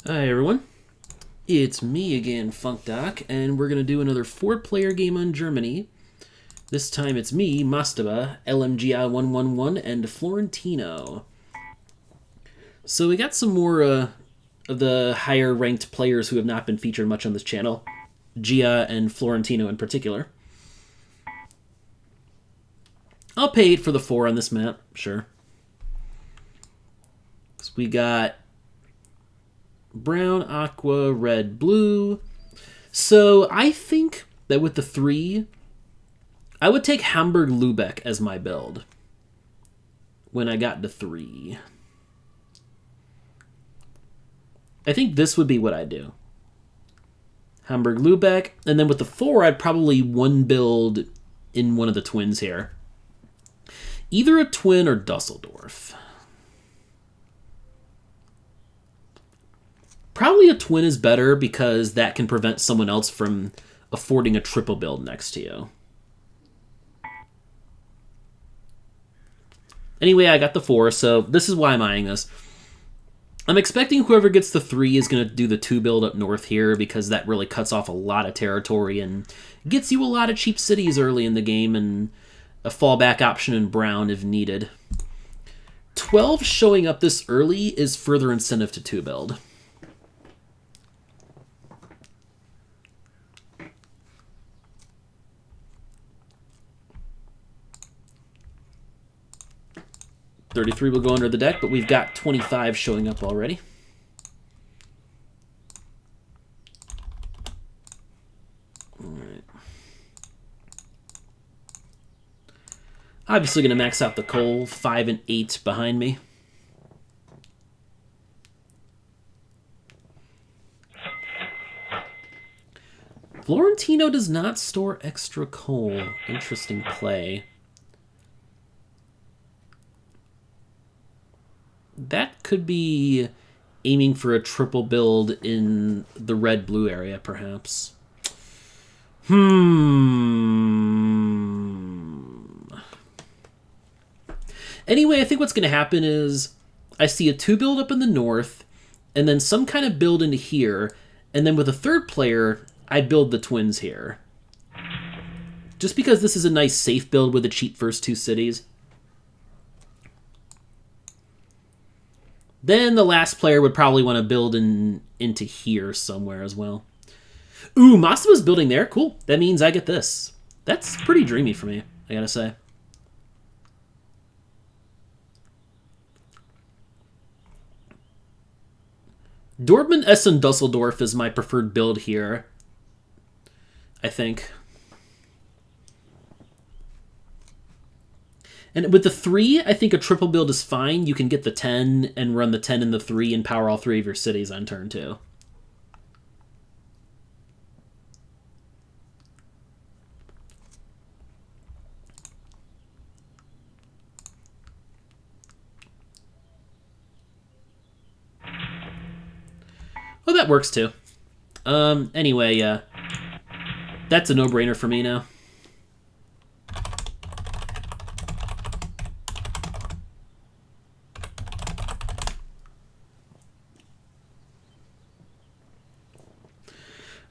Hi everyone, it's me again, funkdoc, and we're going to do another 4-player game on Germany. This time it's me, Mastaba, lmjia111, and Florentino. So we got some more of the higher ranked players who have not been featured much on this channel. Gia and Florentino in particular. I'll pay 8 for the 4 on this map, sure. So we got Brown-Aqua-Red-Blue. So I think that with the 3, I would take Hamburg-Lübeck as my build when I got to 3. I think this would be what I'd do. Hamburg-Lübeck, and then with the 4, I'd probably one build in one of the twins here. Either a twin or Dusseldorf. Probably a twin is better because that can prevent someone else from affording a triple build next to you. Anyway, I got the 4, so this is why I'm eyeing this. I'm expecting whoever gets the 3 is going to do the 2 build up north here because that really cuts off a lot of territory and gets you a lot of cheap cities early in the game and a fallback option in brown if needed. 12 showing up this early is further incentive to 2 build. $33 will go under the deck, but we've got 25 showing up already. All right. Obviously going to max out the coal, 5 and 8 behind me. Florentino does not store extra coal. Interesting play. That could be aiming for a triple build in the red-blue area, perhaps. Anyway, I think what's going to happen is I see a 2 build up in the north, and then some kind of build into here, and then with a 3rd player, I build the twins here. Just because this is a nice safe build with the cheap first 2 cities. Then the last player would probably want to build into here somewhere as well. Ooh, Masaba's building there. Cool. That means I get this. That's pretty dreamy for me, I gotta say. Dortmund, Essen, Dusseldorf is my preferred build here, I think. And with the 3, I think a triple build is fine. You can get the 10 and run the 10 and the 3 and power all 3 of your cities on turn 2. Well, that works too. Anyway, that's a no-brainer for me now.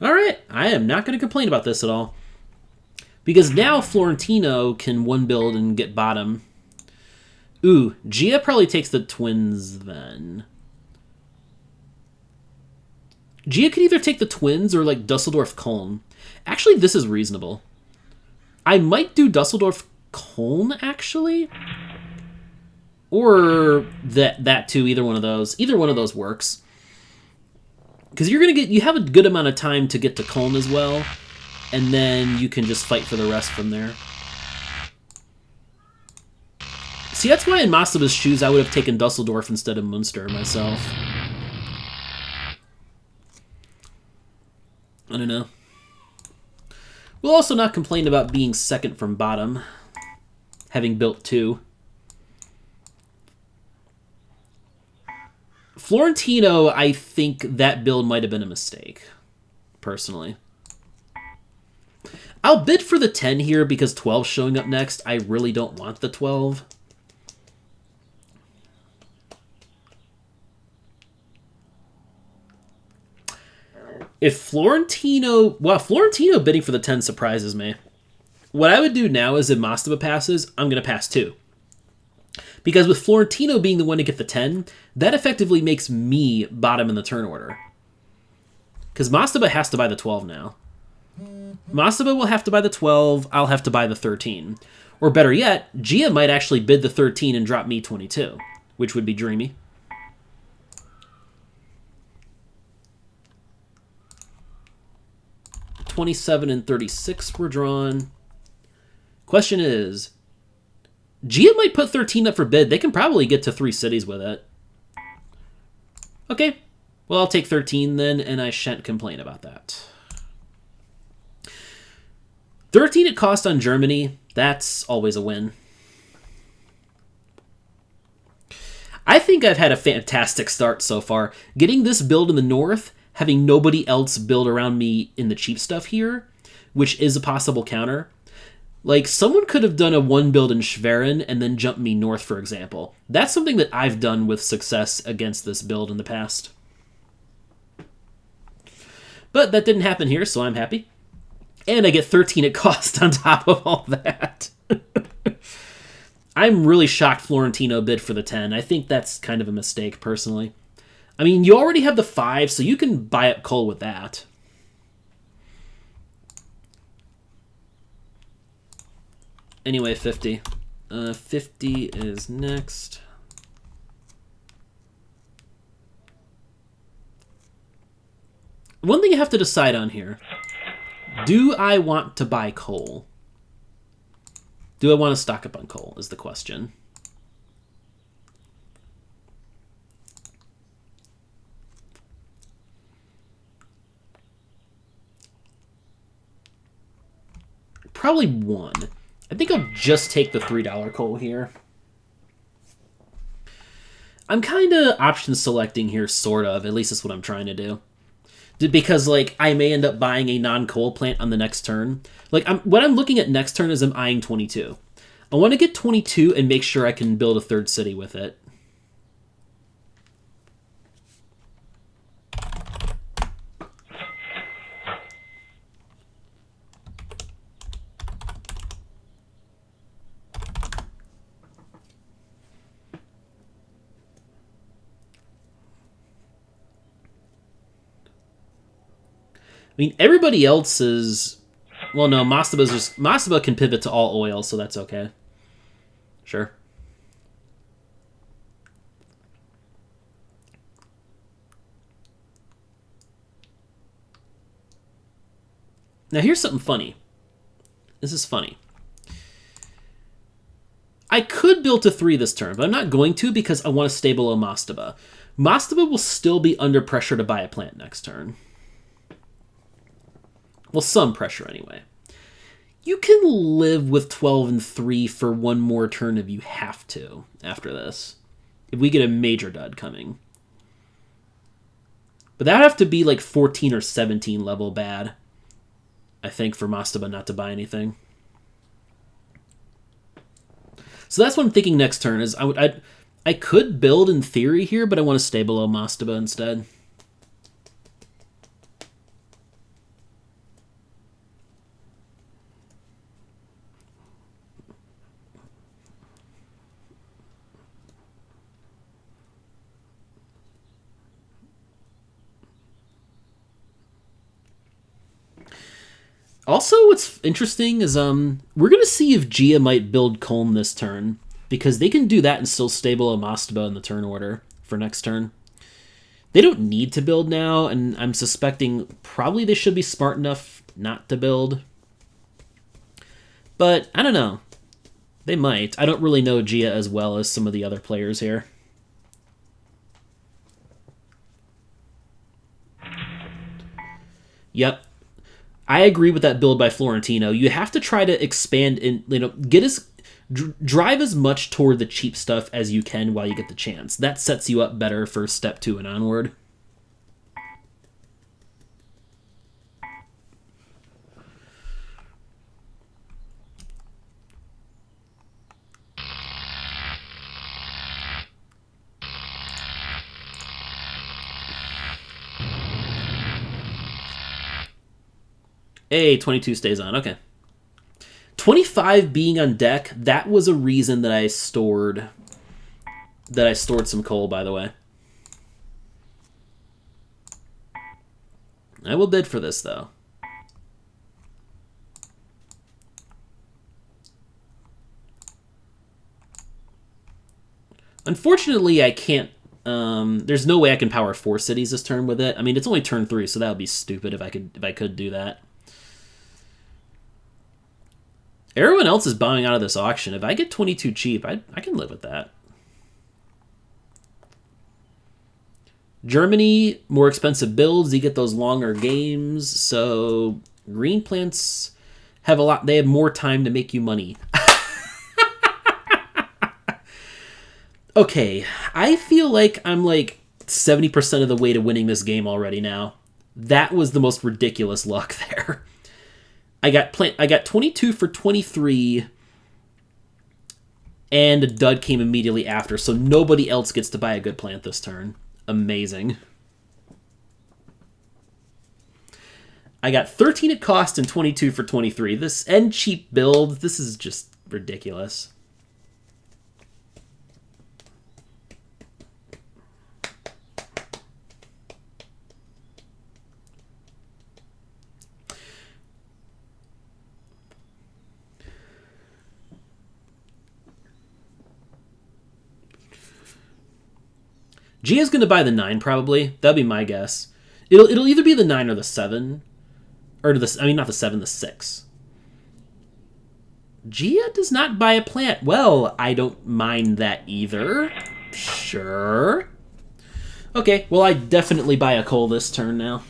Alright, I am not going to complain about this at all. Because now Florentino can 1 build and get bottom. Ooh, Gia probably takes the twins then. Gia could either take the twins or like Dusseldorf-Köln. Actually, this is reasonable. I might do Dusseldorf-Köln, actually. Or that too, either one of those. Either one of those works. Because you have a good amount of time to get to Köln as well, and then you can just fight for the rest from there. See, that's why in Masaba's shoes I would have taken Dusseldorf instead of Münster myself. I don't know. We'll also not complain about being 2nd from bottom, having built 2. Florentino, I think that build might have been a mistake, personally. I'll bid for the 10 here because 12's showing up next. I really don't want the 12. If Florentino... Well, Florentino bidding for the 10 surprises me. What I would do now is if Mastaba passes, I'm going to pass 2. Because with Florentino being the one to get the 10, that effectively makes me bottom in the turn order. Because Mastaba has to buy the 12 now. Mastaba will have to buy the 12, I'll have to buy the 13. Or better yet, Gia might actually bid the 13 and drop me 22, which would be dreamy. $27 and $36 were drawn. Question is, Gia might put 13 up for bid. They can probably get to 3 cities with it. Okay, well, I'll take 13 then, and I shan't complain about that. 13 at cost on Germany, that's always a win. I think I've had a fantastic start so far. Getting this build in the north, having nobody else build around me in the cheap stuff here, which is a possible counter. Like, someone could have done a 1 build in Schwerin and then jump me north, for example. That's something that I've done with success against this build in the past. But that didn't happen here, so I'm happy. And I get 13 at cost on top of all that. I'm really shocked Florentino bid for the 10. I think that's kind of a mistake, personally. I mean, you already have the 5, so you can buy up coal with that. Anyway, 50. 50 is next. One thing you have to decide on here. Do I want to buy coal? Do I want to stock up on coal is the question. Probably 1. I think I'll just take the $3 coal here. I'm kind of option selecting here, sort of. At least that's what I'm trying to do. Because, like, I may end up buying a non-coal plant on the next turn. Like, what I'm looking at next turn is I'm eyeing 22. I want to get 22 and make sure I can build a 3rd city with it. I mean, everybody else is... Well, no, Mastaba can pivot to all oil, so that's okay. Sure. Now, here's something funny. This is funny. I could build to 3 this turn, but I'm not going to because I want to stay below Mastaba. Mastaba will still be under pressure to buy a plant next turn. Well, some pressure anyway. You can live with 12 and 3 for 1 more turn if you have to after this. If we get a major dud coming. But that would have to be like 14 or 17 level bad, I think, for Mastaba not to buy anything. So that's what I'm thinking next turn is I could build in theory here, but I want to stay below Mastaba instead. Also, what's interesting is we're going to see if Gia might build Colm this turn, because they can do that and still stay below Mastaba in the turn order for next turn. They don't need to build now, and I'm suspecting probably they should be smart enough not to build. But, I don't know. They might. I don't really know Gia as well as some of the other players here. Yep. I agree with that build by Florentino. You have to try to expand and, drive as much toward the cheap stuff as you can while you get the chance. That sets you up better for step 2 and onward. Hey, 22 stays on. Okay. 25 being on deck, that was a reason that I stored some coal, by the way. I will bid for this, though. Unfortunately, I can't... there's no way I can power 4 cities this turn with it. I mean, it's only turn 3, so that would be stupid if I could do that. Everyone else is bowing out of this auction. If I get 22 cheap, I can live with that. Germany, more expensive builds. You get those longer games. So green plants have they have more time to make you money. Okay, I feel like I'm like 70% of the way to winning this game already now. That was the most ridiculous luck there. I got 22 for 23, and a dud came immediately after, so nobody else gets to buy a good plant this turn. Amazing. I got 13 at cost and 22 for 23. This end cheap build, this is just ridiculous. Gia's going to buy the 9, probably. That'd be my guess. It'll either be the 9 or the 7. Or not the 7, the 6. Gia does not buy a plant. Well, I don't mind that either. Sure. Okay, well, I definitely buy a coal this turn now.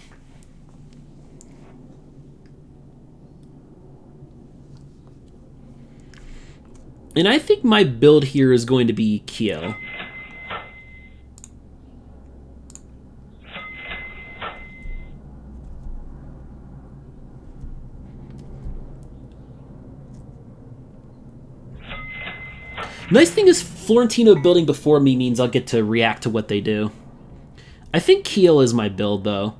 And I think my build here is going to be Kyo. Nice thing is Florentino building before me means I'll get to react to what they do. I think Kiel is my build, though.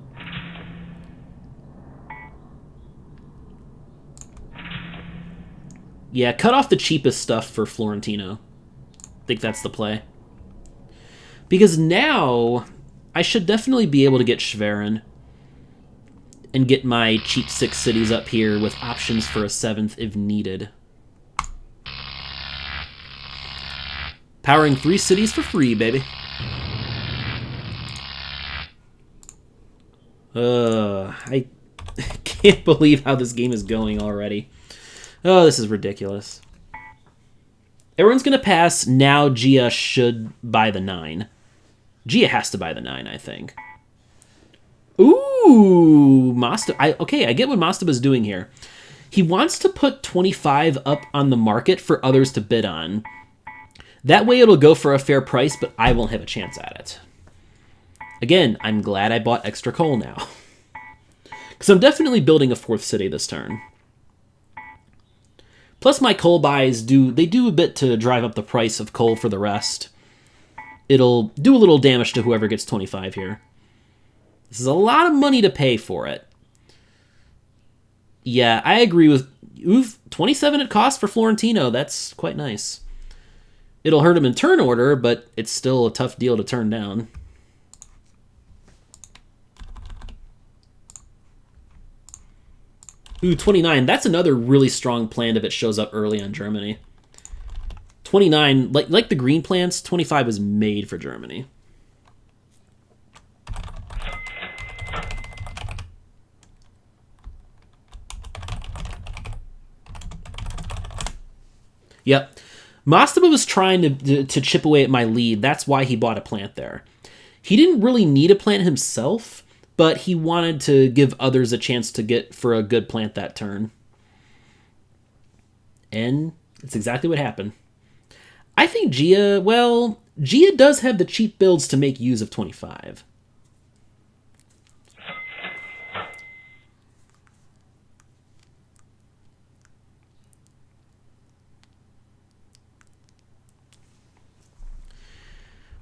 Yeah, cut off the cheapest stuff for Florentino. I think that's the play. Because now, I should definitely be able to get Schwerin and get my cheap 6 cities up here with options for a 7th if needed. Powering 3 cities for free, baby. I can't believe how this game is going already. Oh, this is ridiculous. Everyone's going to pass. Now Gia should buy the 9. Gia has to buy the 9, I think. Ooh, Mastaba. Okay, I get what Mastaba's doing here. He wants to put 25 up on the market for others to bid on. That way it'll go for a fair price, but I won't have a chance at it. Again, I'm glad I bought extra coal now. Because I'm definitely building a 4th city this turn. Plus my coal buys do a bit to drive up the price of coal for the rest. It'll do a little damage to whoever gets 25 here. This is a lot of money to pay for it. Yeah, I agree with... 27 at cost for Florentino. That's quite nice. It'll hurt him in turn order, but it's still a tough deal to turn down. Ooh, 29. That's another really strong plan if it shows up early on Germany. 29, like the green plants, 25 was made for Germany. Yep. Mastaba was trying to chip away at my lead. That's why he bought a plant there. He didn't really need a plant himself, but he wanted to give others a chance to get for a good plant that turn. And it's exactly what happened. I think Gia, well, Gia does have the cheap builds to make use of 25.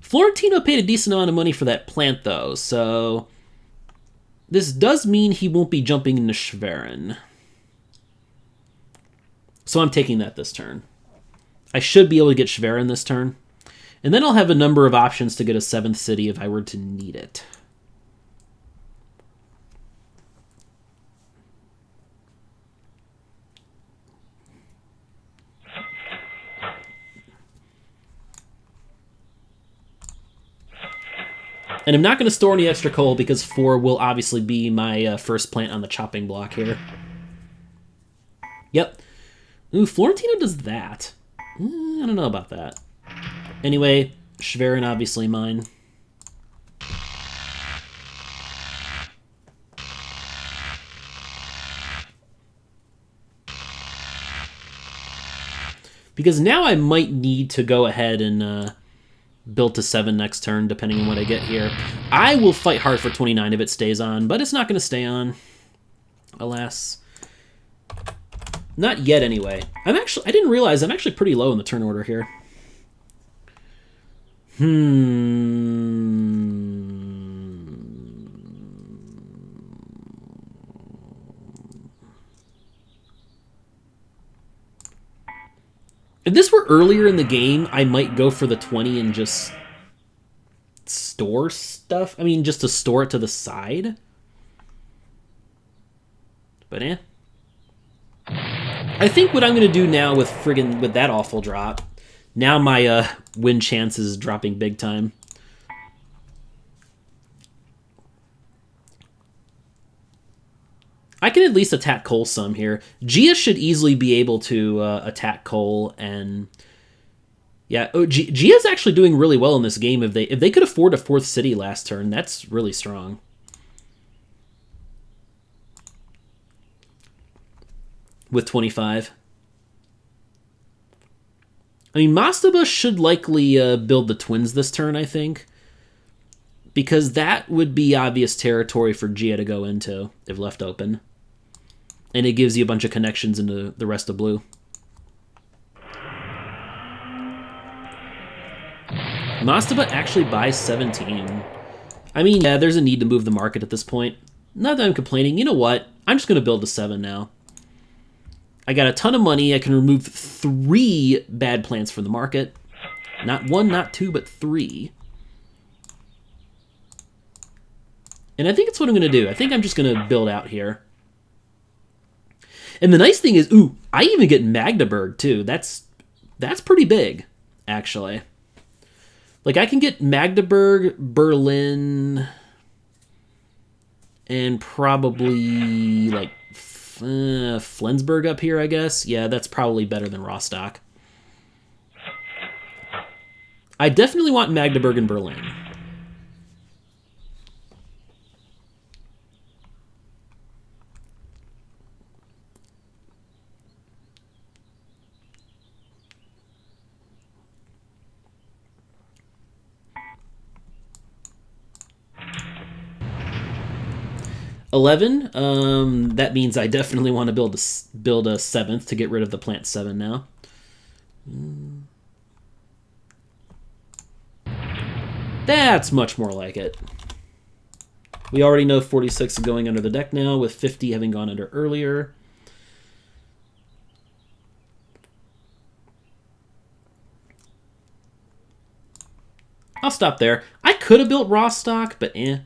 Florentino paid a decent amount of money for that plant, though, so this does mean he won't be jumping into Schwerin. So I'm taking that this turn. I should be able to get Schwerin this turn. And then I'll have a number of options to get a 7th city if I were to need it. And I'm not going to store any extra coal because 4 will obviously be my first plant on the chopping block here. Yep. Ooh, Florentino does that. I don't know about that. Anyway, Schwerin obviously mine. Because now I might need to go ahead and build to 7 next turn, depending on what I get here. I will fight hard for 29 if it stays on, but it's not going to stay on. Alas. Not yet, anyway. I didn't realize I'm actually pretty low in the turn order here. If this were earlier in the game, I might go for the 20 and just store stuff. I mean, just to store it to the side. But I think what I'm going to do now with that awful drop, now my win chance is dropping big time. I can at least attack Cole some here. Gia should easily be able to attack Cole, and yeah, Gia's actually doing really well in this game. If they could afford a 4th city last turn, that's really strong. With 25. I mean, Mastaba should likely build the twins this turn, I think. Because that would be obvious territory for Gia to go into, if left open. And it gives you a bunch of connections into the rest of blue. Mastaba actually buys 17. I mean, yeah, there's a need to move the market at this point. Not that I'm complaining. You know what? I'm just going to build to 7 now. I got a ton of money. I can remove 3 bad plants from the market. Not 1, not 2, but 3. And I think it's what I'm going to do. I think I'm just going to build out here. And the nice thing is, ooh, I even get Magdeburg, too. That's pretty big, actually. Like, I can get Magdeburg, Berlin, and probably, like, Flensburg up here, I guess. Yeah, that's probably better than Rostock. I definitely want Magdeburg and Berlin. That means I definitely want to build a 7th to get rid of the plant 7 now. That's much more like it. We already know 46 is going under the deck now, with 50 having gone under earlier. I'll stop there. I could have built Rostock, but eh.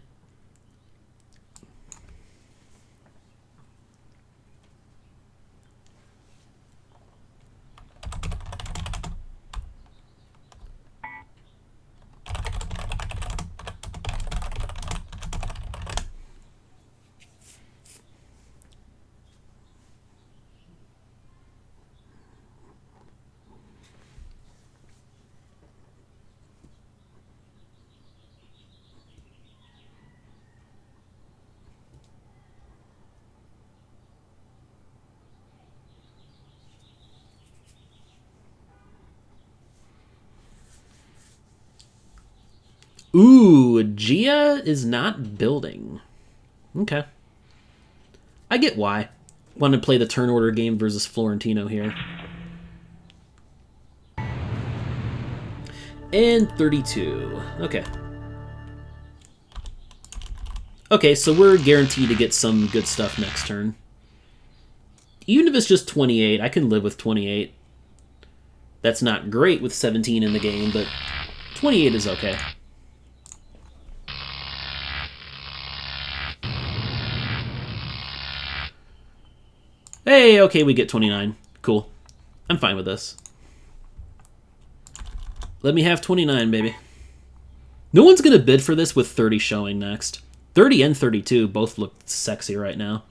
Ooh, Gia is not building. Okay. I get why. Want to play the turn order game versus Florentino here. And 32. Okay. Okay, so we're guaranteed to get some good stuff next turn. Even if it's just 28, I can live with 28. That's not great with 17 in the game, but 28 is okay. Hey, okay, we get 29. Cool. I'm fine with this. Let me have 29, baby. No one's going to bid for this with 30 showing next. 30 and 32 both look sexy right now.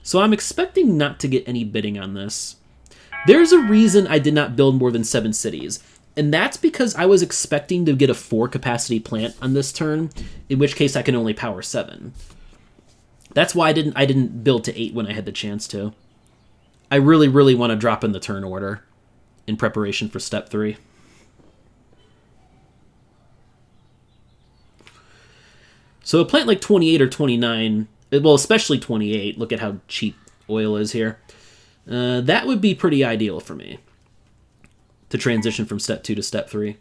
So I'm expecting not to get any bidding on this. There's a reason I did not build more than 7 cities. And that's because I was expecting to get a 4 capacity plant on this turn, in which case I can only power 7. That's why I didn't build to 8 when I had the chance to. I really, really want to drop in the turn order in preparation for step 3. So a plant like 28 or 29, well, especially 28, look at how cheap oil is here. That would be pretty ideal for me to transition from step 2 to step 3.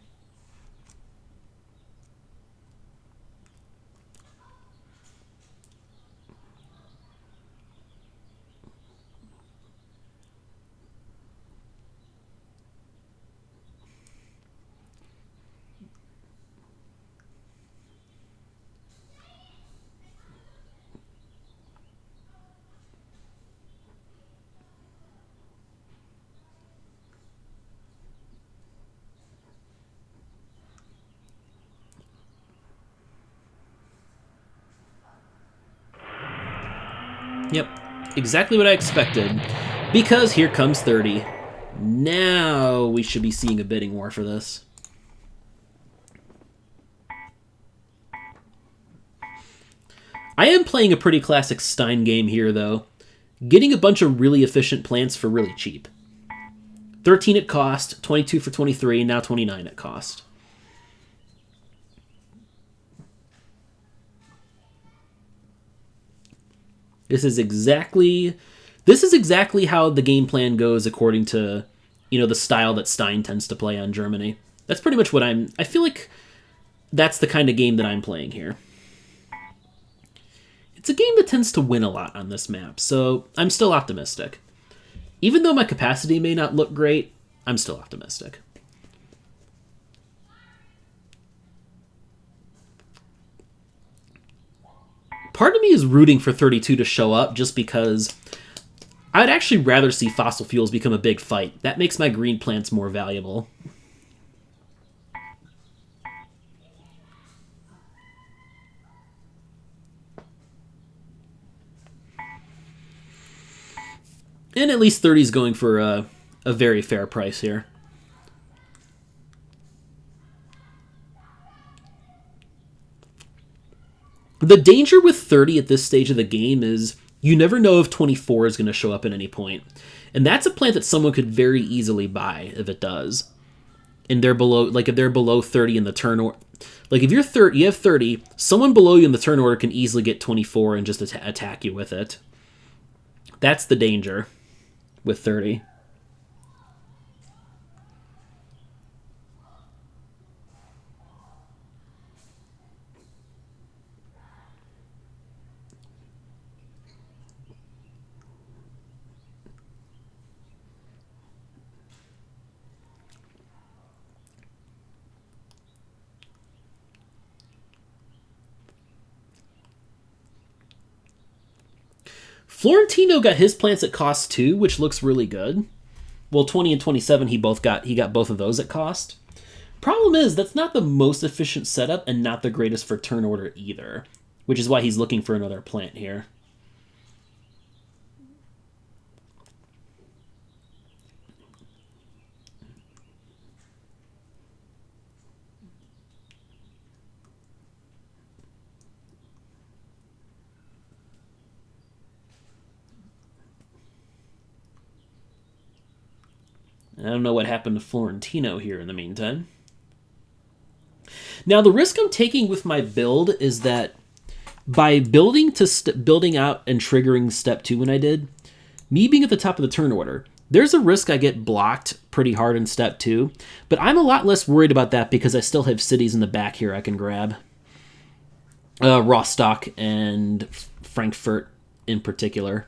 Yep, exactly what I expected. Because here comes 30. Now we should be seeing a bidding war for this. I am playing a pretty classic Stein game here, though. Getting a bunch of really efficient plants for really cheap. 13 at cost, 22 for 23, now 29 at cost. This is exactly how the game plan goes according to, the style that Stein tends to play on Germany. That's pretty much what I feel like that's the kind of game that I'm playing here. It's a game that tends to win a lot on this map, so I'm still optimistic. Even though my capacity may not look great, I'm still optimistic. Part of me is rooting for 32 to show up just because I'd actually rather see fossil fuels become a big fight. That makes my green plants more valuable. And at least 30 is going for a very fair price here. The danger with 30 at this stage of the game is you never know if 24 is going to show up at any point. And that's a plant that someone could very easily buy if it does. And they're below, like if they're below 30 in the turn order. Like if you have 30, someone below you in the turn order can easily get 24 and just attack you with it. That's the danger with 30. Florentino got his plants at cost 2, which looks really good. Well, 20 and 27, he got both of those at cost. Problem is, that's not the most efficient setup and not the greatest for turn order either, which is why he's looking for another plant here. I don't know what happened to Florentino here in the meantime. Now, the risk I'm taking with my build is that by building out and triggering step 2 when I did, me being at the top of the turn order, there's a risk I get blocked pretty hard in step 2, but I'm a lot less worried about that because I still have cities in the back here I can grab. Rostock and Frankfurt in particular.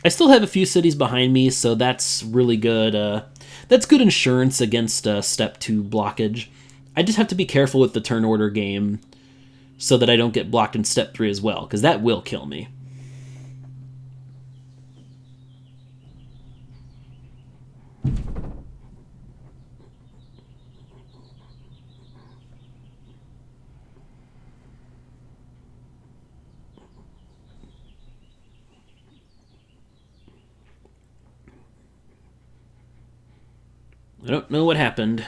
I still have a few cities behind me, so that's really good. That's good insurance against step 2 blockage. I just have to be careful with the turn order game so that I don't get blocked in step 3 as well, because that will kill me. I don't know what happened.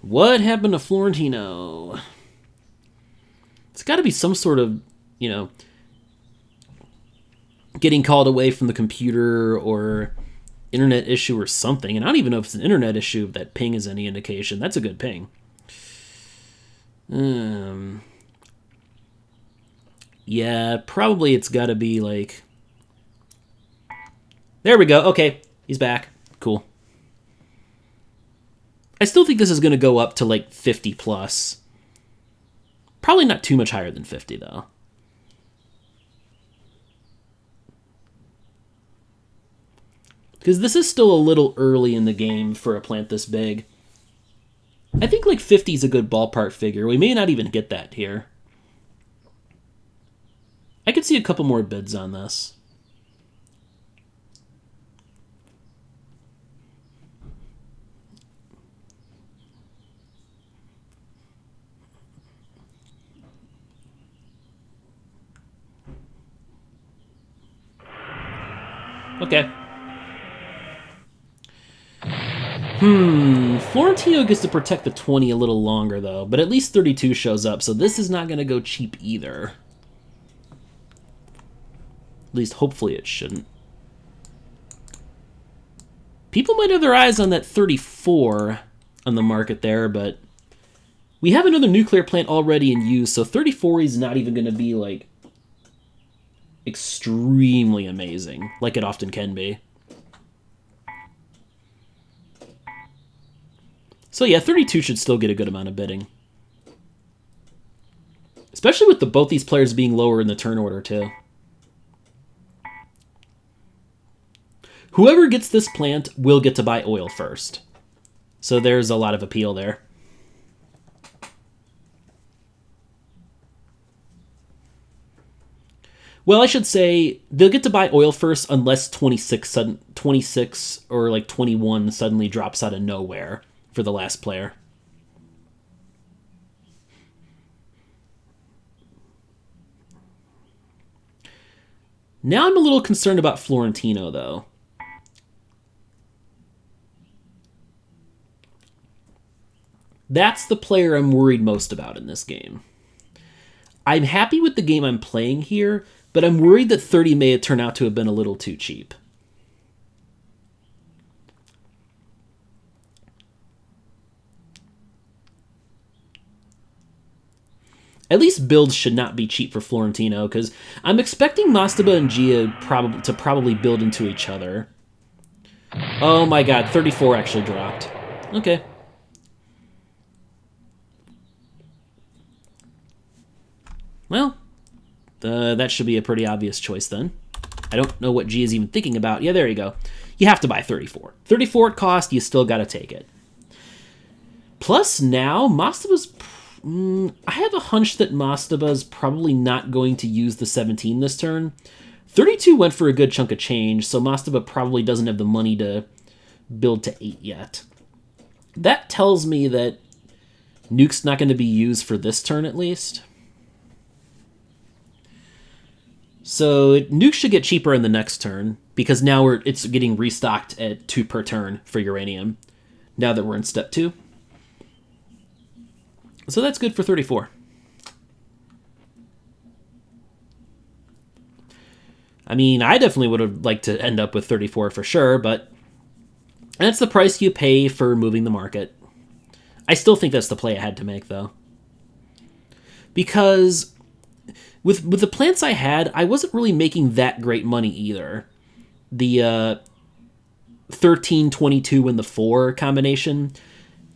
What happened to Florentino? It's got to be some sort of, getting called away from the computer or internet issue or something. And I don't even know if it's an internet issue, if that ping is any indication. That's a good ping. Yeah, probably it's got to be like... There we go. Okay, he's back. Cool. I still think this is going to go up to like 50 plus. Probably not too much higher than 50, though. Because this is still a little early in the game for a plant this big. I think like 50 is a good ballpark figure. We may not even get that here. I could see a couple more bids on this. Okay. Florentino gets to protect the 20 a little longer, though. But at least 32 shows up, so this is not going to go cheap either. At least, hopefully, it shouldn't. People might have their eyes on that 34 on the market there, but we have another nuclear plant already in use, so 34 is not even going to be, like, extremely amazing, like it often can be. So yeah, 32 should still get a good amount of bidding. Especially with both these players being lower in the turn order, too. Whoever gets this plant will get to buy oil first. So there's a lot of appeal there. Well, I should say they'll get to buy oil first unless 26 or like 21 suddenly drops out of nowhere for the last player. Now I'm a little concerned about Florentino, though. That's the player I'm worried most about in this game. I'm happy with the game I'm playing here, but I'm worried that 30 may have turned out to have been a little too cheap. At least builds should not be cheap for Florentino, because I'm expecting Mastaba and Gia to probably build into each other. Oh my god, 34 actually dropped. Okay. Well, that should be a pretty obvious choice then. I don't know what G is even thinking about. Yeah, there you go. You have to buy 34. 34 at cost, you still got to take it. Plus now, Mastaba's... I have a hunch that Mastaba's probably not going to use the 17 this turn. 32 went for a good chunk of change, so Mastaba probably doesn't have the money to build to 8 yet. That tells me that Nuke's not going to be used for this turn at least. So Nuke should get cheaper in the next turn, because now it's getting restocked at 2 per turn for uranium, now that we're in step 2. So that's good for 34. I mean, I definitely would have liked to end up with 34 for sure, but that's the price you pay for moving the market. I still think that's the play I had to make, though. Because with the plants I had, I wasn't really making that great money either. The 13, 22, and the 4 combination,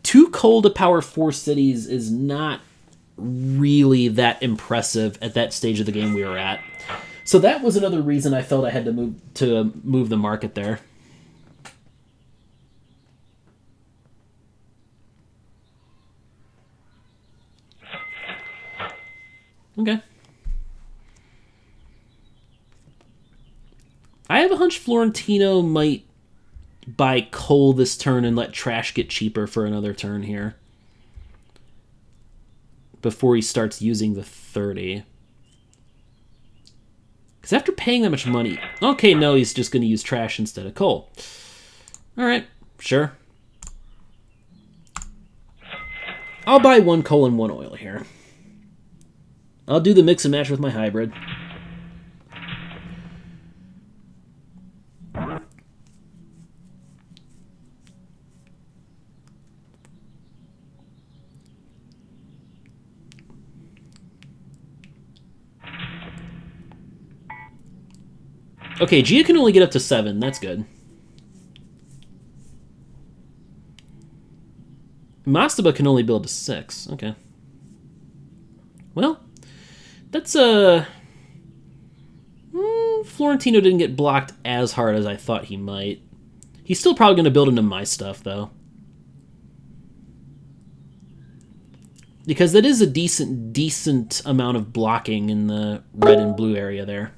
2 coal to power 4 cities is not really that impressive at that stage of the game we were at. So that was another reason I felt I had to move the market there. Okay. I have a hunch Florentino might buy coal this turn and let trash get cheaper for another turn here before he starts using the 30. Because after paying that much money... Okay, no, he's just going to use trash instead of coal. All right, sure. I'll buy 1 coal and 1 oil here. I'll do the mix and match with my hybrid. Okay, Gia can only get up to 7. That's good. Mastaba can only build to 6. Okay. Well, that's Florentino didn't get blocked as hard as I thought he might. He's still probably going to build into my stuff, though. Because that is a decent amount of blocking in the red and blue area there.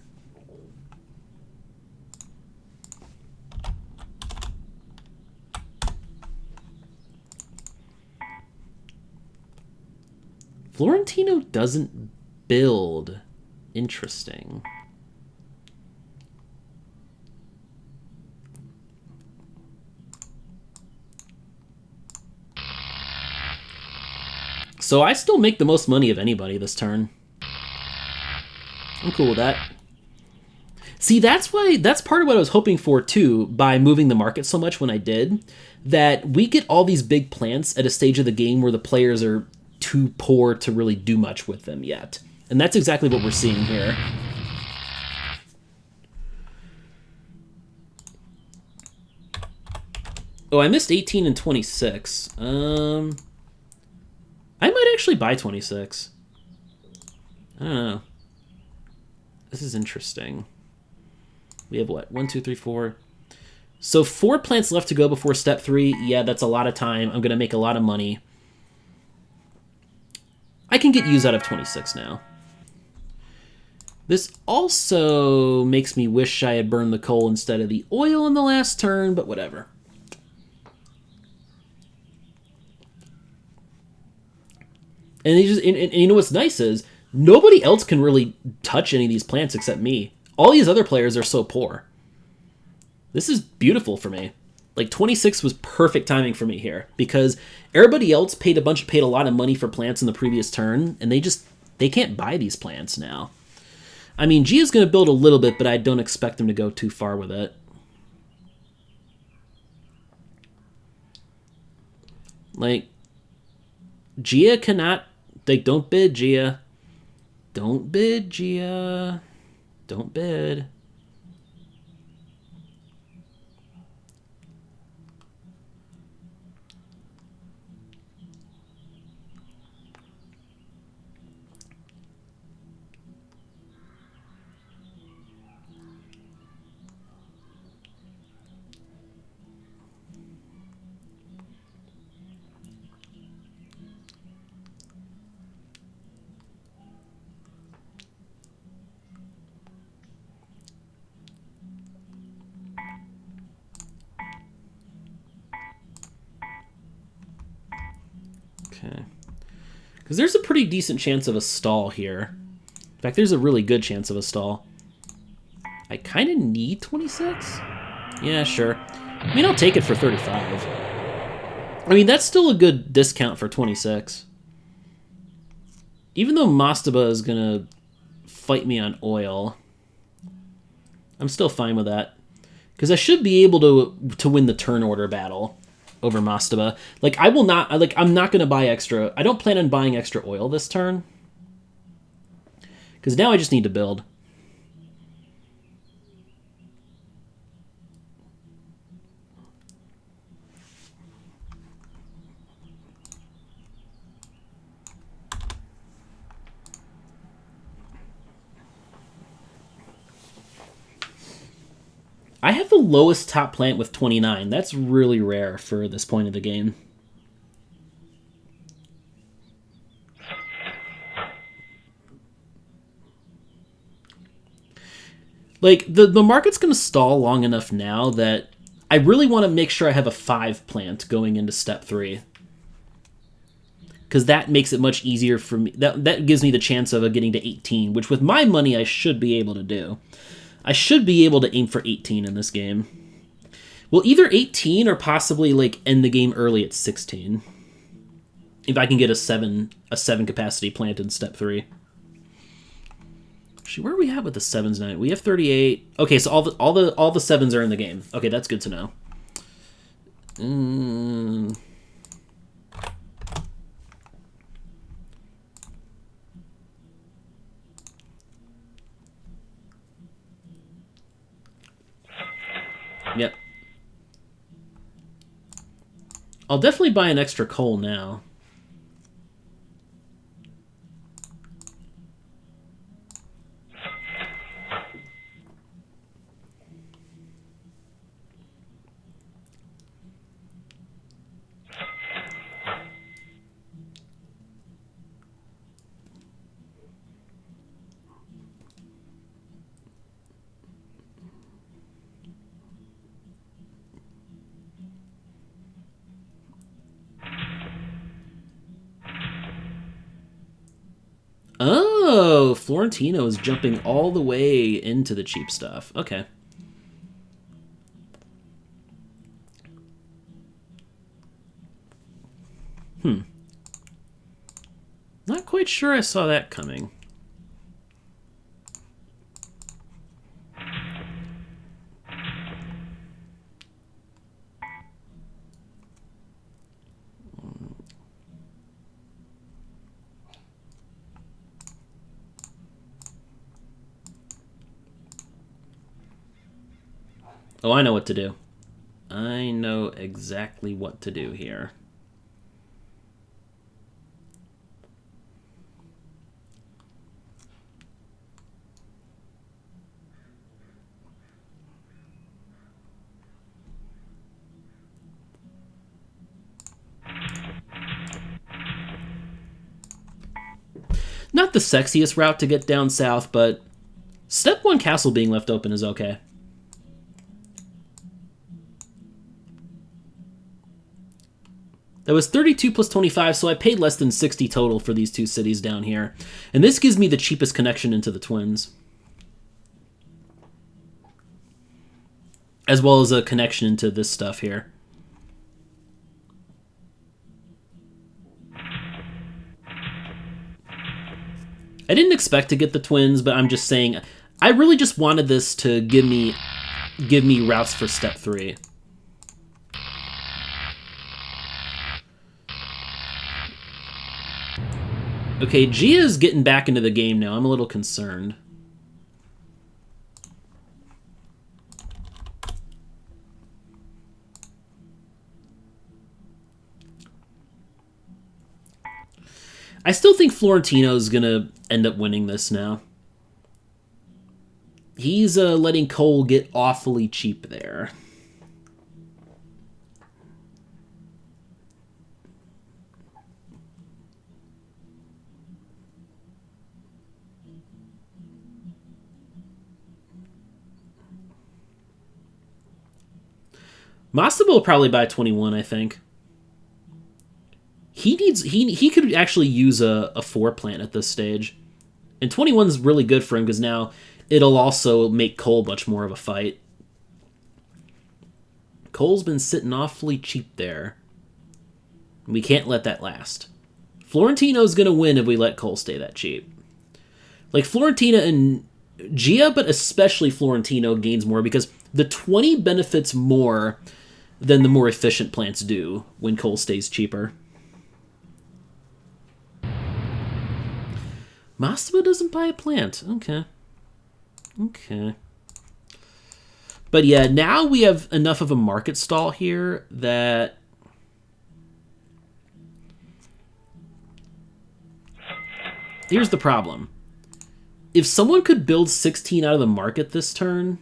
Florentino doesn't build. Interesting. So I still make the most money of anybody this turn. I'm cool with that. See, that's part of what I was hoping for, too, by moving the market so much when I did, that we get all these big plants at a stage of the game where the players are too poor to really do much with them yet. And that's exactly what we're seeing here. Oh, I missed 18 and 26. I might actually buy 26. I don't know. This is interesting. We have what? 1, 2, 3, 4. So 4 plants left to go before step 3. Yeah, that's a lot of time. I'm going to make a lot of money. I can get use out of 26 now. This also makes me wish I had burned the coal instead of the oil in the last turn, but whatever. And, and you know what's nice is, nobody else can really touch any of these plants except me. All these other players are so poor. This is beautiful for me. Like 26 was perfect timing for me here because everybody else paid a lot of money for plants in the previous turn, and they can't buy these plants now. I mean, Gia's going to build a little bit, but I don't expect him to go too far with it. Like, Gia cannot... Like, don't bid, Gia. Don't bid, Gia. Don't bid. Okay. Because there's a pretty decent chance of a stall here. In fact, there's a really good chance of a stall. I kind of need 26? Yeah, sure. I mean, I'll take it for 35. I mean, that's still a good discount for 26. Even though Mastaba is going to fight me on oil, I'm still fine with that. Because I should be able to win the turn order battle over Mastaba. Like, I'm not going to buy extra. I don't plan on buying extra oil this turn. Because now I just need to build. I have the lowest top plant with 29. That's really rare for this point of the game. Like, the market's going to stall long enough now that I really want to make sure I have a 5 plant going into step 3. Because that makes it much easier for me. That gives me the chance of getting to 18, which with my money I should be able to do. I should be able to aim for 18 in this game. Well, either 18 or possibly like end the game early at 16. If I can get a 7 capacity plant in step 3. Actually, where are we at with the 7s now? We have 38. Okay, so all the 7s are in the game. Okay, that's good to know. Yep. I'll definitely buy an extra coal now. Oh, Florentino is jumping all the way into the cheap stuff. Okay. Not quite sure I saw that coming. Oh, I know what to do. I know exactly what to do here. Not the sexiest route to get down south, but step 1 castle being left open is okay. That was 32 plus 25, so I paid less than 60 total for these 2 cities down here. And this gives me the cheapest connection into the Twins. As well as a connection into this stuff here. I didn't expect to get the Twins, but I'm just saying, I really just wanted this to give me routes for step 3. Okay, Gia's getting back into the game now. I'm a little concerned. I still think Florentino's going to end up winning this now. He's letting Cole get awfully cheap there. Mastaba will probably buy 21, I think. He could actually use a 4 plant at this stage. And 21's really good for him because now it'll also make Cole much more of a fight. Cole's been sitting awfully cheap there. We can't let that last. Florentino's going to win if we let Cole stay that cheap. Like, Florentina and Gia, but especially Florentino, gains more because the 20 benefits more than the more efficient plants do when Cole stays cheaper. Mastaba doesn't buy a plant. Okay. Okay. But yeah, now we have enough of a market stall here that... Here's the problem. If someone could build 16 out of the market this turn,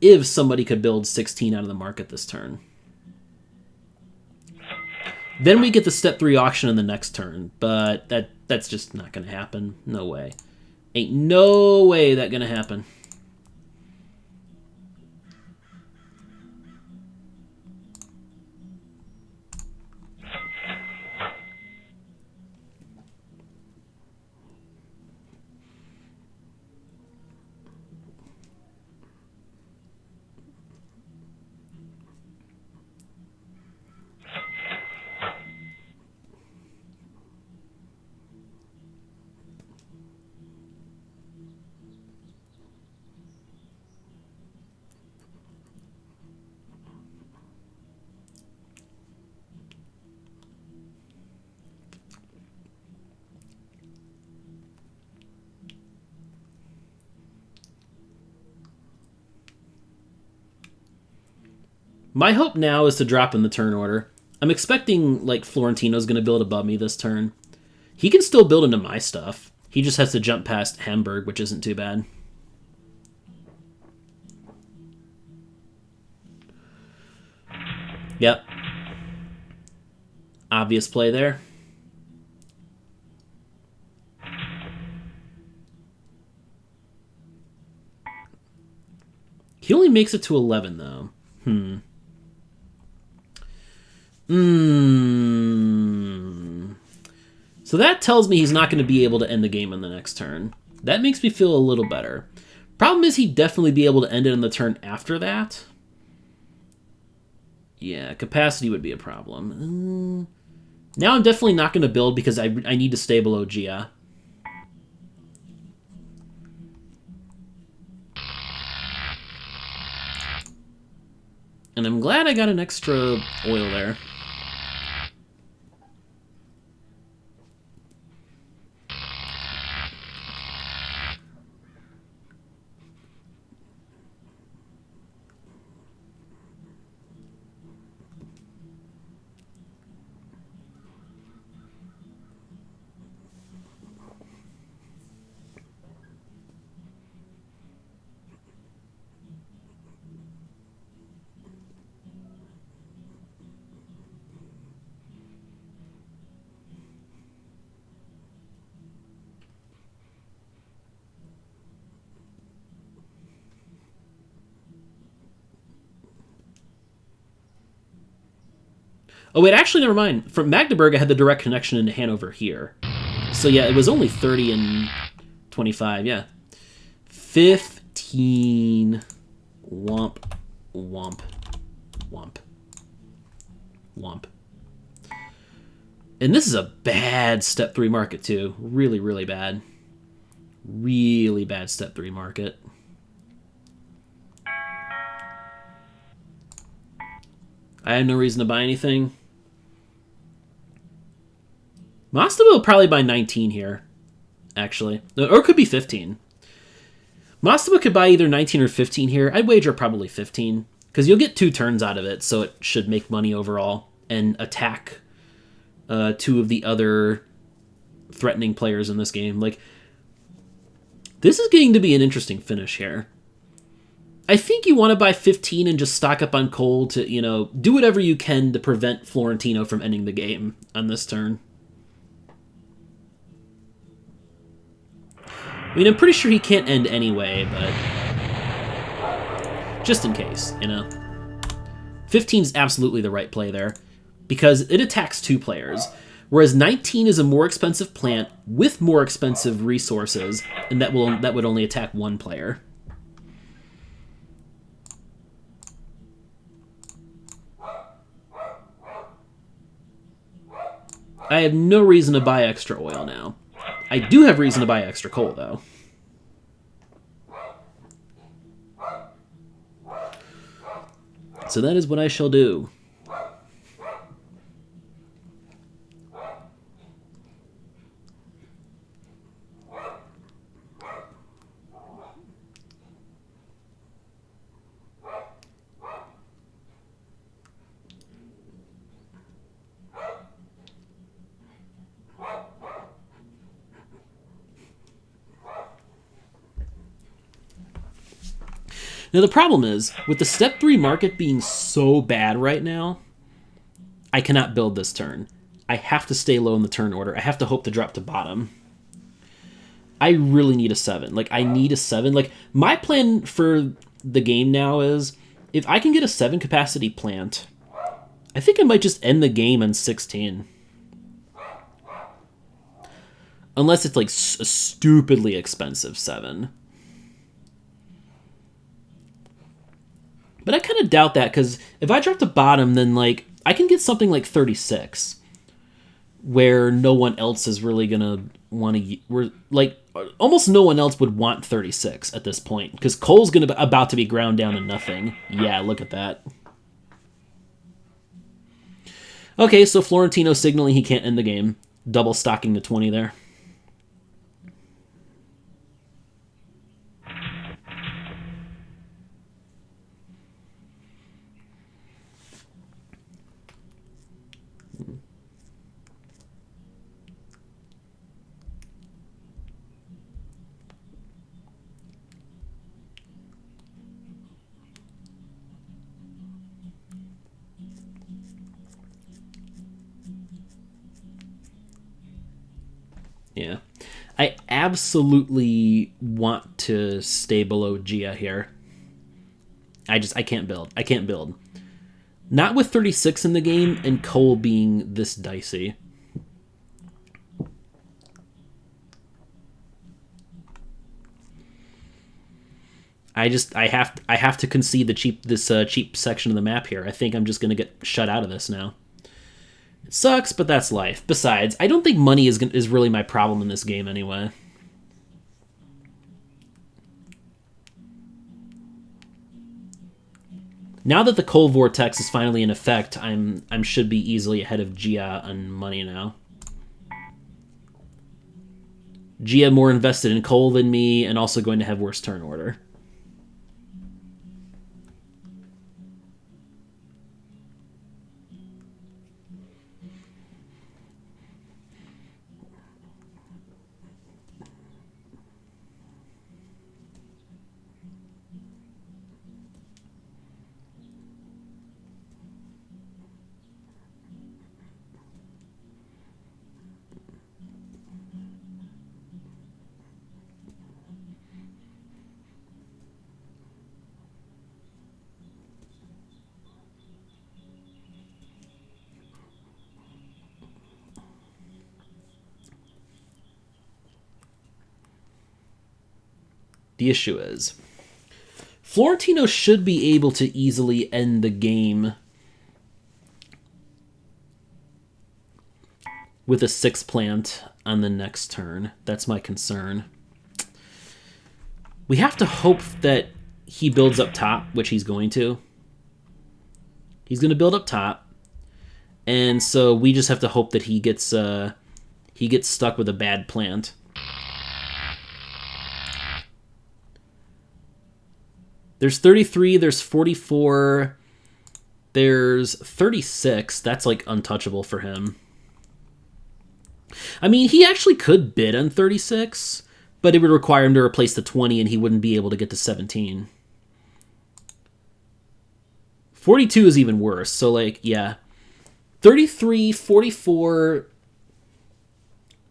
if somebody could build 16 out of the market this turn. Then we get the step 3 auction in the next turn, but that's just not going to happen. No way. Ain't no way that going to happen. My hope now is to drop in the turn order. I'm expecting, like, Florentino's going to build above me this turn. He can still build into my stuff. He just has to jump past Hamburg, which isn't too bad. Yep. Obvious play there. He only makes it to 11, though. So that tells me he's not going to be able to end the game on the next turn. That makes me feel a little better. Problem is he'd definitely be able to end it on the turn after that. Yeah, capacity would be a problem. Now I'm definitely not going to build because I need to stay below Gia. And I'm glad I got an extra oil there. Oh, wait, actually, never mind. From Magdeburg, I had the direct connection into Hanover here. So, yeah, it was only 30 and 25, yeah. 15. Womp. Womp. Womp. Womp. And this is a bad step 3 market, too. Really, really bad. Really bad step 3 market. I have no reason to buy anything. Mastaba will probably buy 19 here, actually. Or it could be 15. Mastaba could buy either 19 or 15 here. I'd wager probably 15, because you'll get 2 turns out of it, so it should make money overall and attack 2 of the other threatening players in this game. Like, this is getting to be an interesting finish here. I think you want to buy 15 and just stock up on coal to, you know, do whatever you can to prevent Florentino from ending the game on this turn. I mean, I'm pretty sure he can't end anyway, but just in case, you know. 15 is absolutely the right play there, because it attacks 2 players, whereas 19 is a more expensive plant with more expensive resources, and that would only attack 1 player. I have no reason to buy extra oil now. I do have reason to buy extra coal, though. So that is what I shall do. Now, the problem is, with the step 3 market being so bad right now, I cannot build this turn. I have to stay low in the turn order. I have to hope to drop to bottom. I really need a 7. Like, I need a 7. Like, my plan for the game now is, if I can get a 7 capacity plant, I think I might just end the game on 16. Unless it's, like, a stupidly expensive 7. But I kind of doubt that, because if I drop to bottom, then, like, I can get something like 36, where no one else is really going to want to... Like, almost no one else would want 36 at this point, because Cole's about to be ground down to nothing. Yeah, look at that. Okay, so Florentino signaling he can't end the game. Double stocking the 20 there. Yeah. I absolutely want to stay below Gia here. I can't build. I can't build. Not with 36 in the game and Cole being this dicey. I have to concede this cheap section of the map here. I think I'm just gonna get shut out of this now. It sucks, but that's life. Besides, I don't think money is really my problem in this game anyway. Now that the Coal Vortex is finally in effect, I should be easily ahead of Gia on money now. Gia more invested in coal than me, and also going to have worse turn order. The issue is, Florentino should be able to easily end the game with a 6 plant on the next turn. That's my concern. We have to hope that he builds up top, which he's going to. He's going to build up top, and so we just have to hope that he gets stuck with a bad plant. There's 33, there's 44, there's 36. That's, like, untouchable for him. I mean, he actually could bid on 36, but it would require him to replace the 20, and he wouldn't be able to get to 17. 42 is even worse, so, like, yeah. 33, 44,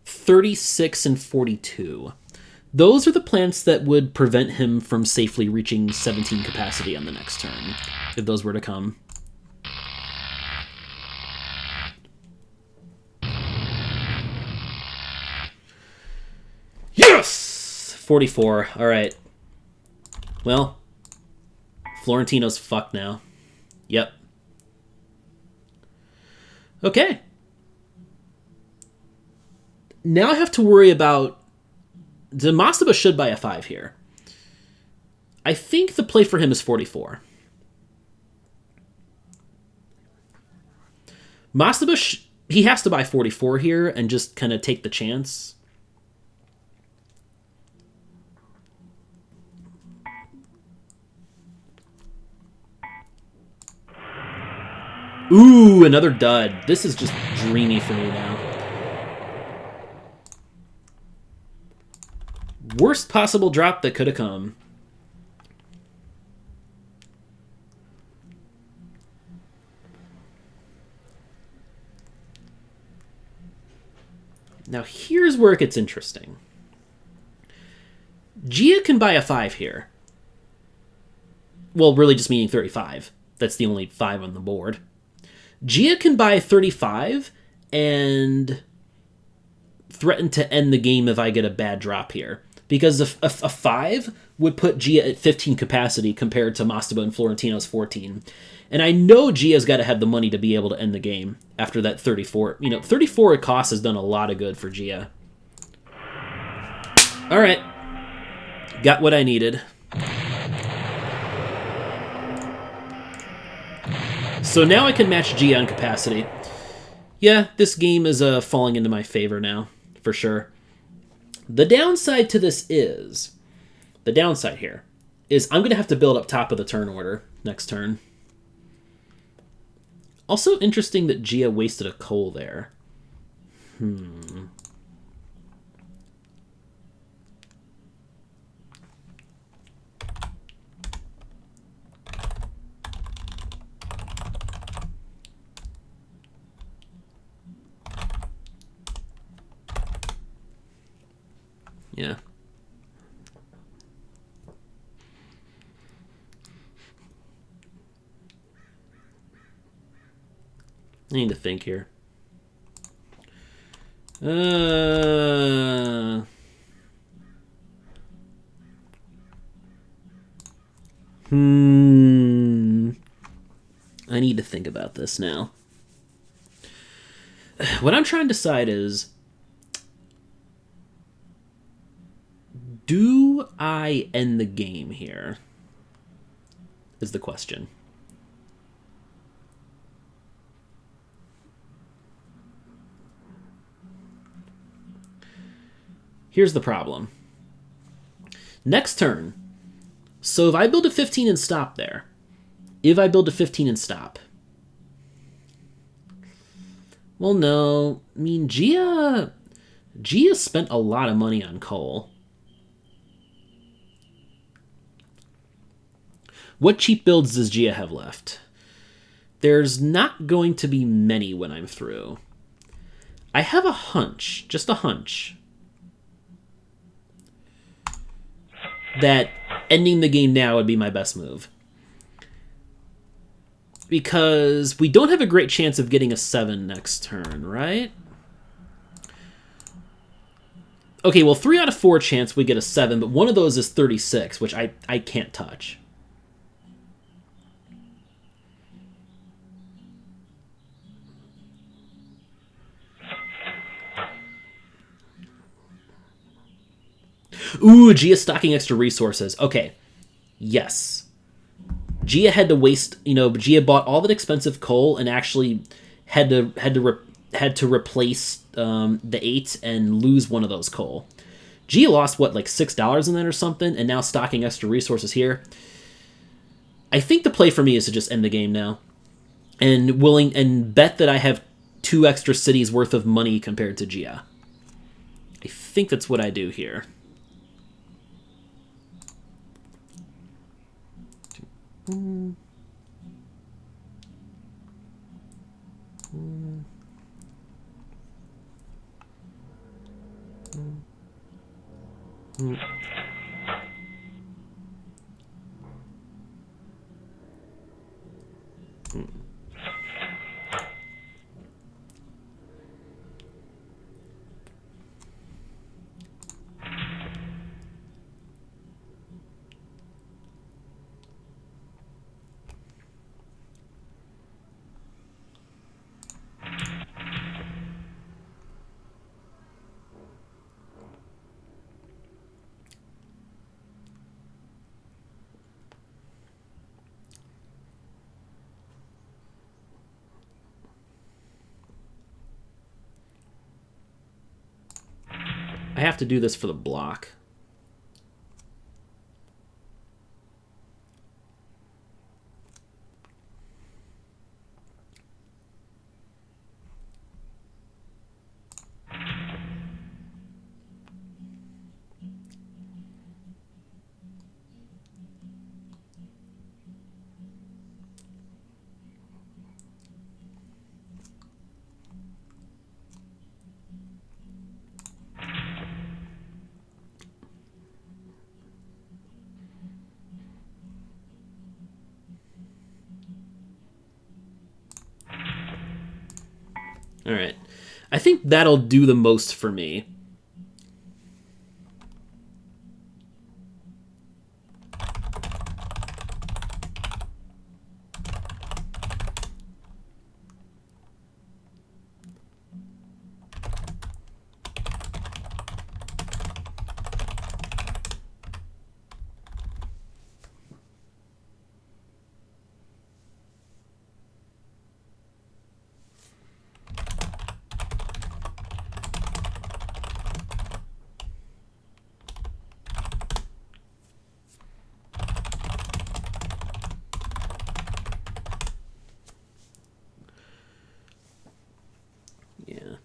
36, and 42. Those are the plants that would prevent him from safely reaching 17 capacity on the next turn, if those were to come. Yes! 44. All right. Well, Florentino's fucked now. Yep. Okay. Now I have to worry about... The mastaba should buy a 5 here. I think the play for him is 44. Mastaba, he has to buy 44 here and just kind of take the chance. Ooh, another dud. This is just dreamy for me now. Worst possible drop that could have come. Now here's where it gets interesting. Jia can buy a 5 here. Well, really just meaning 35. That's the only 5 on the board. Jia can buy 35 and threaten to end the game if I get a bad drop here. Because a 5 would put Jia at 15 capacity compared to Mastaba and Florentino's 14. And I know Gia's got to have the money to be able to end the game after that 34. 34 at cost has done a lot of good for Jia. All right. Got what I needed. So now I can match Jia on capacity. Yeah, this game is falling into my favor now, for sure. The downside to this is... The downside here is I'm going to have to build up top of the turn order next turn. Also interesting that Jia wasted a coal there. Yeah. I need to think here. I need to think about this now. What I'm trying to decide is, do I end the game here? Is the question. Here's the problem. Next turn. So if I build a 15 and stop there. If I build a 15 and stop. Well, no. I mean, Jia spent a lot of money on coal. What cheap builds does Jia have left? There's not going to be many when I'm through. I have a hunch, just a hunch, that ending the game now would be my best move. Because we don't have a great chance of getting a 7 next turn, right? Okay, well, 3 out of 4 chance we get a 7, but one of those is 36, which I can't touch. Ooh, Jia stocking extra resources. Okay. Yes. Jia had to waste, Jia bought all that expensive coal and actually had to replace the 8 and lose one of those coal. Jia lost, what, like $6 in that or something, and now stocking extra resources here. I think the play for me is to just end the game now. And bet that I have 2 extra cities worth of money compared to Jia. I think that's what I do here. I have to do this for the block. All right. I think that'll do the most for me. Yeah.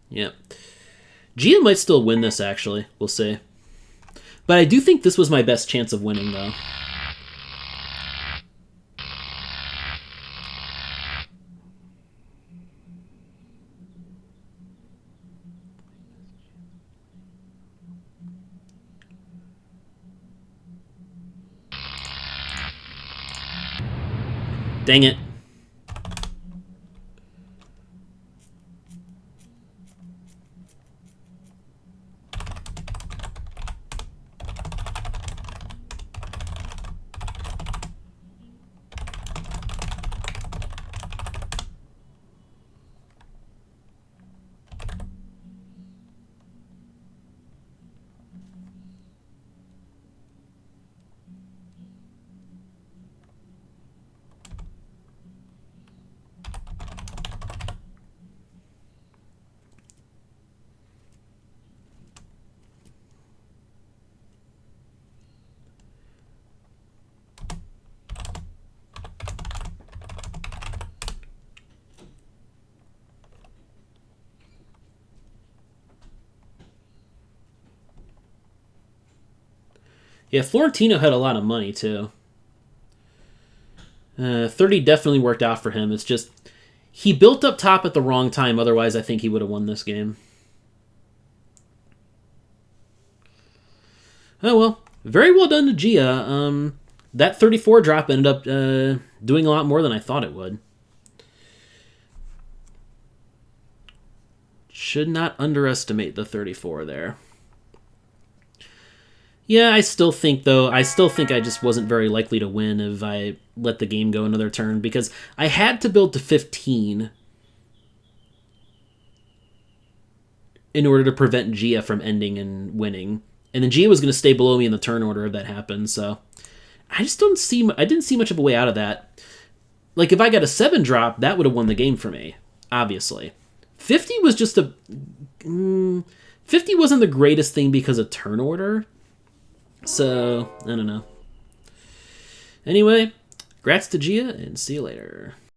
Yep. Gia might still win this, actually. We'll see. But I do think this was my best chance of winning, though. Dang it. Yeah, Florentino had a lot of money, too. 30 definitely worked out for him. It's just, he built up top at the wrong time. Otherwise, I think he would have won this game. Oh, well. Very well done to Gia. That 34 drop ended up doing a lot more than I thought it would. Should not underestimate the 34 there. Yeah, I still think I just wasn't very likely to win if I let the game go another turn, because I had to build to 15 in order to prevent Gia from ending and winning. And then Gia was going to stay below me in the turn order if that happened, so I didn't see much of a way out of that. Like, if I got a 7 drop, that would have won the game for me, obviously. 50 was just 50 wasn't the greatest thing because of turn order. So, I don't know. Anyway, congrats to Gia, and see you later.